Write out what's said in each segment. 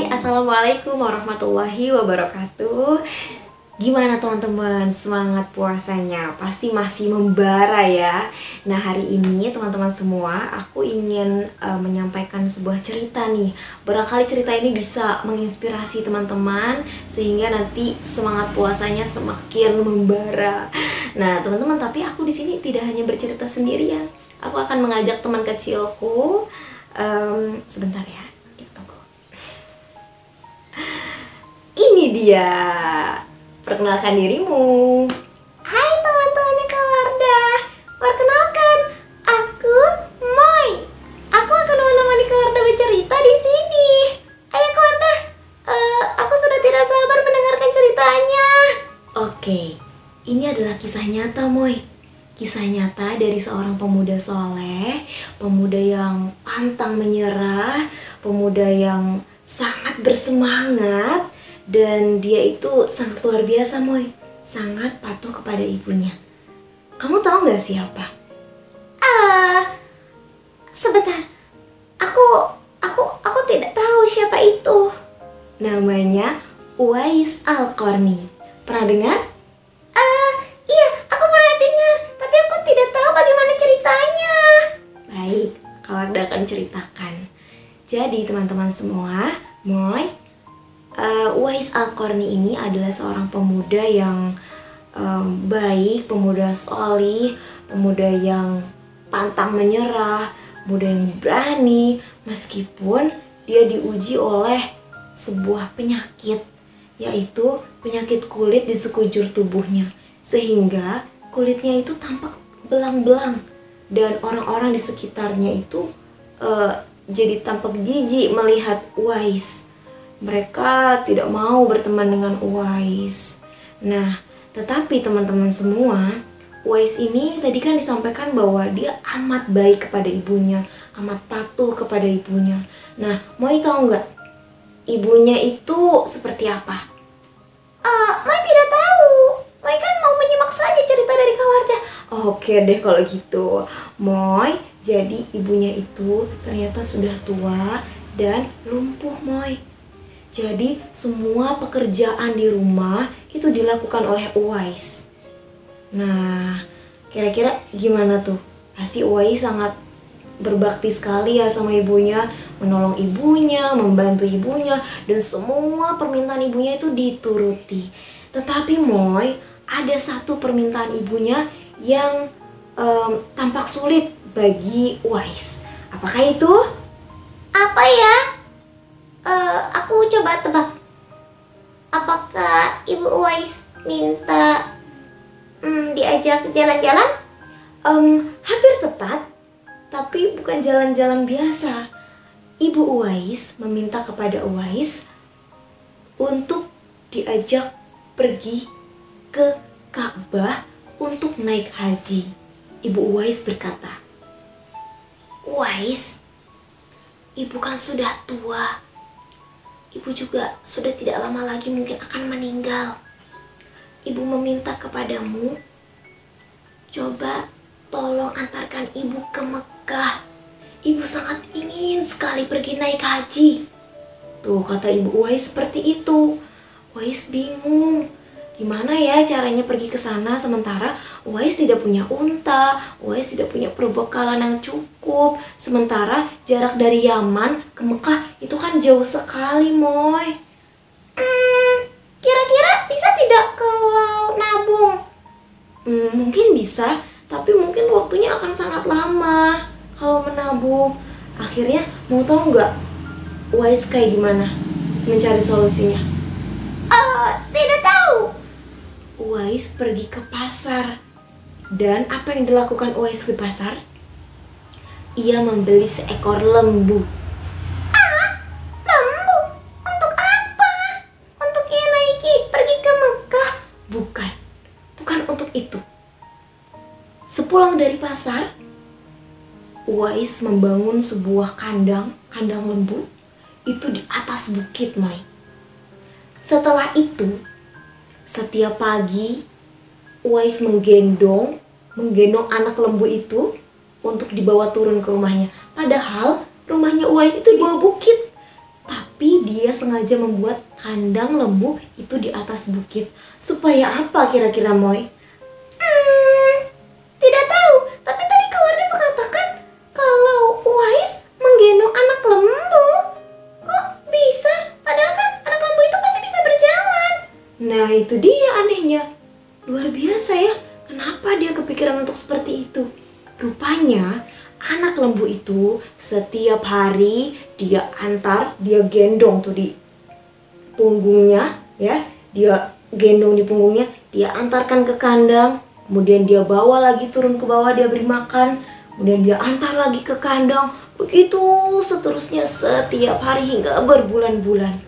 Assalamualaikum warahmatullahi wabarakatuh. Gimana teman-teman, semangat puasanya? Pasti masih membara ya. Nah, hari ini teman-teman semua, aku ingin menyampaikan sebuah cerita nih. Barangkali cerita ini bisa menginspirasi teman-teman sehingga nanti semangat puasanya semakin membara. Nah, teman-teman, tapi aku di sini tidak hanya bercerita sendirian. Aku akan mengajak teman kecilku. Sebentar ya, kita tunggu. Ini dia. Perkenalkan dirimu. Hai teman-temannya Kak Wardah. Perkenalkan, aku Moy. Aku akan menemani Kak Wardah bercerita di sini. Ayo Kak Wardah, aku sudah tidak sabar mendengarkan ceritanya. Oke, ini adalah kisah nyata, Moy. Kisah nyata dari seorang pemuda soleh, pemuda yang pantang menyerah, pemuda yang sangat bersemangat. Dan dia itu sangat luar biasa, Moy. Sangat patuh kepada ibunya. Kamu tahu gak siapa? Sebentar. Aku tidak tahu siapa itu. Namanya Uwais Al-Qarni. Pernah dengar? Iya, aku pernah dengar, tapi aku tidak tahu bagaimana ceritanya. Baik, kalau Wardah akan ceritakan. Jadi teman-teman semua, Moy, Uwais Al-Qarni ini adalah seorang pemuda yang baik, pemuda solih, pemuda yang pantang menyerah, pemuda yang berani, meskipun dia diuji oleh sebuah penyakit, yaitu penyakit kulit di sekujur tubuhnya, sehingga kulitnya itu tampak belang-belang dan orang-orang di sekitarnya itu jadi tampak jijik melihat Uwais. Mereka tidak mau berteman dengan Uwais. Nah, tetapi teman-teman semua, Uwais ini tadi kan disampaikan bahwa dia amat baik kepada ibunya, amat patuh kepada ibunya. Nah, mau tahu nggak ibunya itu seperti apa? Moy tidak tahu. Moy kan mau menyimak saja cerita dari Kak Wardah. Oke deh kalau gitu, Moy. Jadi ibunya itu ternyata sudah tua dan lumpuh, Moy. Jadi semua pekerjaan di rumah itu dilakukan oleh Uwais. Nah, kira-kira gimana tuh? Pasti Uwais sangat berbakti sekali ya sama ibunya, menolong ibunya, membantu ibunya, dan semua permintaan ibunya itu dituruti. Tetapi Moy, ada satu permintaan ibunya yang tampak sulit bagi Uwais. Apakah itu? Apa ya? Aku coba tebak. Apakah Ibu Uwais minta diajak jalan-jalan? Hampir tepat, tapi bukan jalan-jalan biasa. Ibu Uwais meminta kepada Uwais untuk diajak pergi ke Ka'bah untuk naik haji. Ibu Uwais berkata, "Uwais, ibu kan sudah tua. Ibu juga sudah tidak lama lagi mungkin akan meninggal. Ibu meminta kepadamu, coba tolong antarkan ibu ke Mekah. Ibu sangat ingin sekali pergi naik haji." Tuh, kata Ibu Uwais seperti itu. Uwais bingung. Gimana ya caranya pergi ke sana sementara Uwais tidak punya unta, Uwais tidak punya perbekalan yang cukup. Sementara jarak dari Yaman ke Mekah itu kan jauh sekali, Moy. Kira-kira bisa tidak kalau nabung? Mungkin bisa, tapi mungkin waktunya akan sangat lama kalau menabung. Akhirnya mau tahu nggak Uwais kayak gimana mencari solusinya? Tidak tahu. Uwais pergi ke pasar. Dan apa yang dilakukan Uwais ke pasar? Ia membeli seekor lembu. Lembu? Untuk apa? Untuk ia naiki pergi ke Mekah? Bukan untuk itu. Sepulang dari pasar, Uwais membangun sebuah kandang lembu itu di atas bukit, Mai. Setelah itu, setiap pagi Uwais menggendong anak lembu itu untuk dibawa turun ke rumahnya. Padahal rumahnya Uwais itu di bawah bukit. Tapi Tapi dia sengaja membuat kandang lembu itu di atas bukit. Supaya apa kira-kira, Moy? Tidak tahu, tapi tadi Kak Wardah mengatakan kalau Uwais menggendong anak lembu. Kok bisa? Padahal kan anak lembu itu pasti bisa berjalan. Nah itu dia anehnya. Luar biasa ya. Kenapa dia kepikiran untuk seperti itu? Rupanya anak lembu itu setiap hari dia gendong tuh di punggungnya ya. Dia gendong di punggungnya, dia antarkan ke kandang. Kemudian dia bawa lagi turun ke bawah, dia beri makan. Kemudian dia antar lagi ke kandang. Begitu seterusnya setiap hari hingga berbulan-bulan.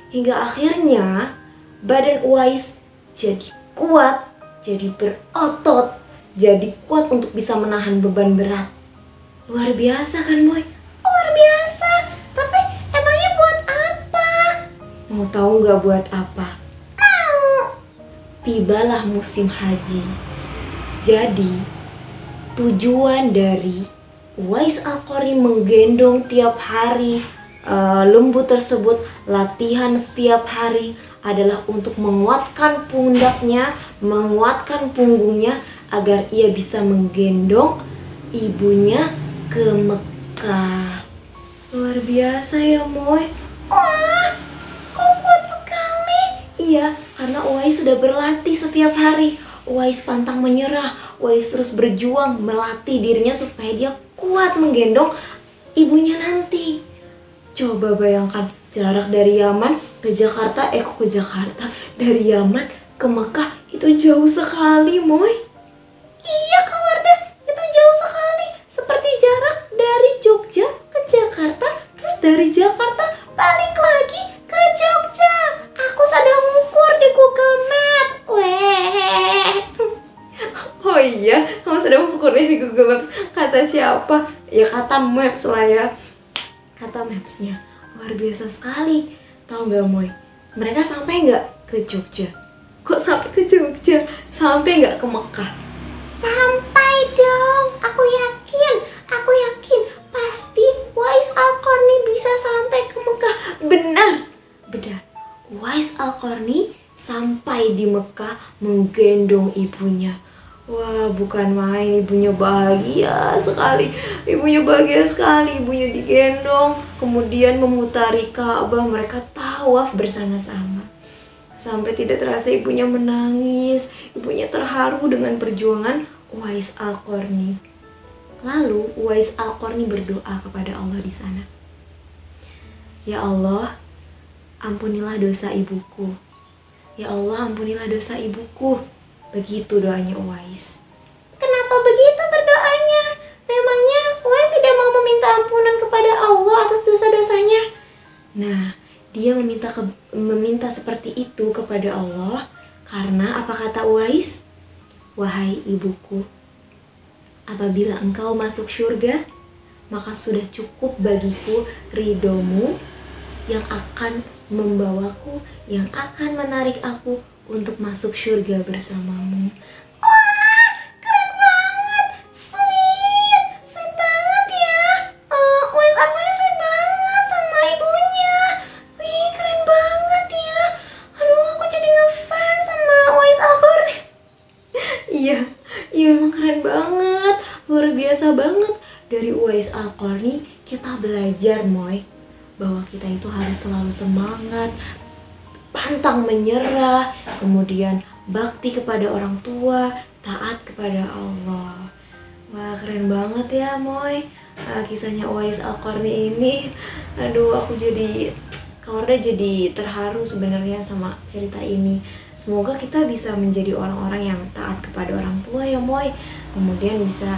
Hingga akhirnya badan Uwais jadi kuat, jadi berotot, jadi kuat untuk bisa menahan beban berat. Luar biasa kan, Moy? Luar biasa. Tapi emangnya buat apa? Mau tahu nggak buat apa? Mau. Tibalah musim haji. Jadi tujuan dari Uwais Al-Qarni menggendong tiap hari lembu tersebut, latihan setiap hari adalah untuk menguatkan pundaknya, menguatkan punggungnya agar ia bisa menggendong ibunya ke Mekah. Luar biasa ya, Moy. Wah, kok kuat sekali. Iya, karena Uwais sudah berlatih setiap hari. Uwais pantang menyerah. Uwais terus berjuang melatih dirinya supaya dia kuat menggendong ibunya nanti. Coba bayangkan jarak dari Yaman ke Jakarta, dari Yaman ke Mekah itu jauh sekali, Moy. Iya Kak Wardah, itu jauh sekali. Seperti jarak dari Jogja ke Jakarta, terus dari Jakarta balik lagi ke Jogja. Aku sedang mengukur di Google Maps. Weh. Oh iya, kamu sudah mengukurnya di Google Maps. Kata siapa? Ya kata Maps lah ya. Kata Mapsnya. Luar biasa sekali. Tahu gak, Moy? Mereka sampai gak ke Jogja? Kok sampai ke Jogja? Sampai gak ke Mekah? Sampai dong. Aku yakin pasti Uwais Al-Qarni bisa sampai ke Mekah. Benar. Uwais Al-Qarni sampai di Mekah menggendong ibunya. Wah, bukan main, ibunya bahagia sekali. Ibunya digendong, kemudian memutari Ka'bah, mereka tawaf bersama-sama. Sampai tidak terasa ibunya menangis, ibunya terharu dengan perjuangan Uwais Al-Qarni. Lalu Uwais Al-Qarni berdoa kepada Allah di sana. Ya Allah, ampunilah dosa ibuku. Ya Allah, ampunilah dosa ibuku. Begitu doanya Uwais. Kenapa begitu berdoanya? Memangnya Uwais tidak mau meminta ampunan kepada Allah atas dosa-dosanya? Nah, dia meminta seperti itu kepada Allah karena apa kata Uwais? Wahai ibuku, apabila engkau masuk surga, maka sudah cukup bagiku ridhomu yang akan membawaku, yang akan menarik aku untuk masuk surga bersamamu. Wah, keren banget. Sweet banget ya. Uwais Al-Qarni sweet banget sama ibunya. Wih, keren banget ya. Aduh, aku jadi ngefans sama Uwais Al-Qarni. Iya memang keren banget, luar biasa banget. Dari Uwais Al-Qarni kita belajar, Moy, bahwa kita itu harus selalu semangat, pantang menyerah, kemudian bakti kepada orang tua, taat kepada Allah. Wah, keren banget ya, Moy, kisahnya Uwais Al-Qarni ini. Aduh, Kak Wardah jadi terharu sebenarnya sama cerita ini. Semoga kita bisa menjadi orang-orang yang taat kepada orang tua ya, Moy. Kemudian bisa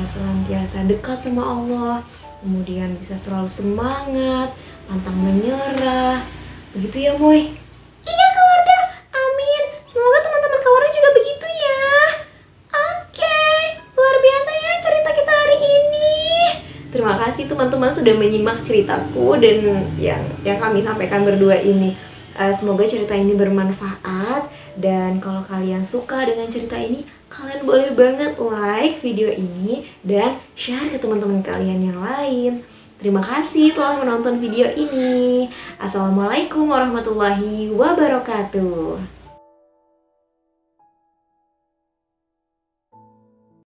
senantiasa dekat sama Allah. Kemudian bisa selalu semangat, pantang menyerah. Begitu ya, Moy? Iya Kak Wardah, amin. Semoga teman-teman Kak Wardah juga begitu ya. Oke, luar biasa ya cerita kita hari ini. Terima kasih teman-teman sudah menyimak ceritaku dan yang kami sampaikan berdua ini. Semoga cerita ini bermanfaat, dan kalau kalian suka dengan cerita ini, kalian boleh banget like video ini dan share ke teman-teman kalian yang lain. Terima kasih telah menonton video ini. Assalamualaikum warahmatullahi wabarakatuh.